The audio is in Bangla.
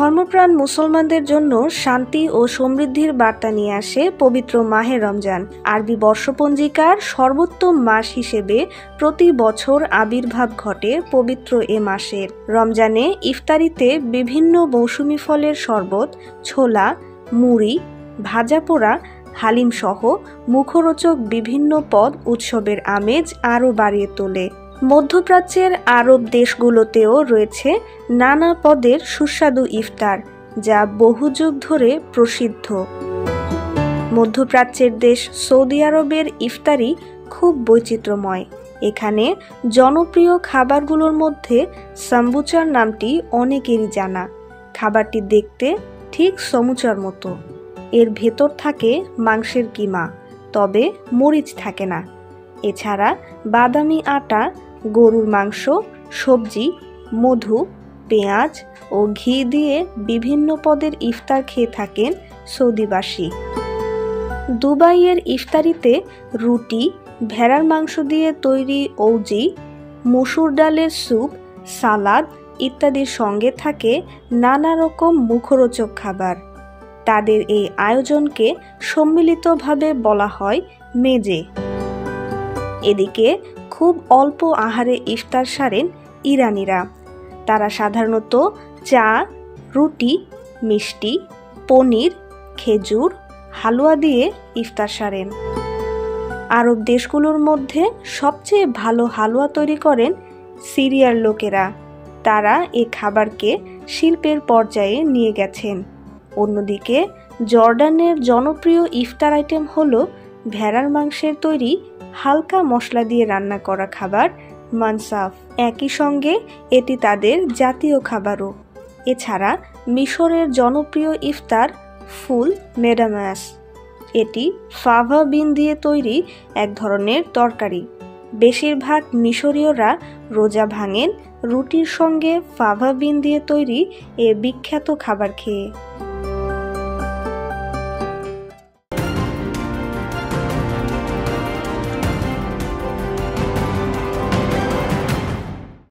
ধর্মপ্রাণ মুসলমানদের জন্য শান্তি ও সমৃদ্ধির বার্তা নিয়ে আসে পবিত্র মাহে রমজান। আরবি বর্ষপঞ্জিকার সর্বোত্তম মাস হিসেবে প্রতি বছর আবির্ভাব ঘটে পবিত্র এ মাসের। রমজানে ইফতারিতে বিভিন্ন মৌসুমি ফলের শরবত, ছোলা, মুড়ি, ভাজা পোড়া, হালিম সহ মুখরোচক বিভিন্ন পদ উৎসবের আমেজ আরও বাড়িয়ে তোলে। মধ্যপ্রাচ্যের আরব দেশগুলোতেও রয়েছে নানা পদের সুস্বাদু ইফতার, যা বহু যুগ ধরে প্রসিদ্ধ। মধ্যপ্রাচ্যের দেশ সৌদি আরবের ইফতারি খুব বৈচিত্র্যময়। এখানে জনপ্রিয় খাবারগুলোর মধ্যে সাম্বুচার নামটি অনেকেরই জানা। খাবারটি দেখতে ঠিক সমুচার মতো। এর ভেতর থাকে মাংসের কিমা, তবে মরিচ থাকে না। এছাড়া বাদামি আটা, গরুর মাংস, সবজি, মধু, পেঁয়াজ ও ঘি দিয়ে বিভিন্ন পদের ইফতার খেয়ে থাকেন সৌদিবাসী। দুবাইয়ের ইফতারিতে রুটি, ভেড়ার মাংস দিয়ে তৈরি ঔজি, মসুর ডালের স্যুপ, সালাদ ইত্যাদির সঙ্গে থাকে নানা রকম মুখরোচক খাবার। তাদের এই আয়োজনকে সম্মিলিতভাবে বলা হয় মেজে। এদিকে খুব অল্প আহারে ইফতার সারেন ইরানিরা। তারা সাধারণত চা, রুটি, মিষ্টি, পনির, খেজুর, হালুয়া দিয়ে ইফতার সারেন। আরব দেশগুলোর মধ্যে সবচেয়ে ভালো হালুয়া তৈরি করেন সিরিয়ার লোকেরা। তারা এ খাবারকে শিল্পের পর্যায়ে নিয়ে গেছেন। অন্যদিকে জর্ডানের জনপ্রিয় ইফতার আইটেম হলো ভেড়ার মাংসের তৈরি হালকা মশলা দিয়ে রান্না করা খাবার মানসাফ। একই সঙ্গে এটি তাদের জাতীয় খাবারও। এছাড়া মিশরের জনপ্রিয় ইফতার ফুল মেডামাস। এটি ফাভা বিন দিয়ে তৈরি এক ধরনের তরকারি। বেশিরভাগ মিশরীয়রা রোজা ভাঙেন রুটির সঙ্গে ফাভা বিন দিয়ে তৈরি এ বিখ্যাত খাবার খেয়ে।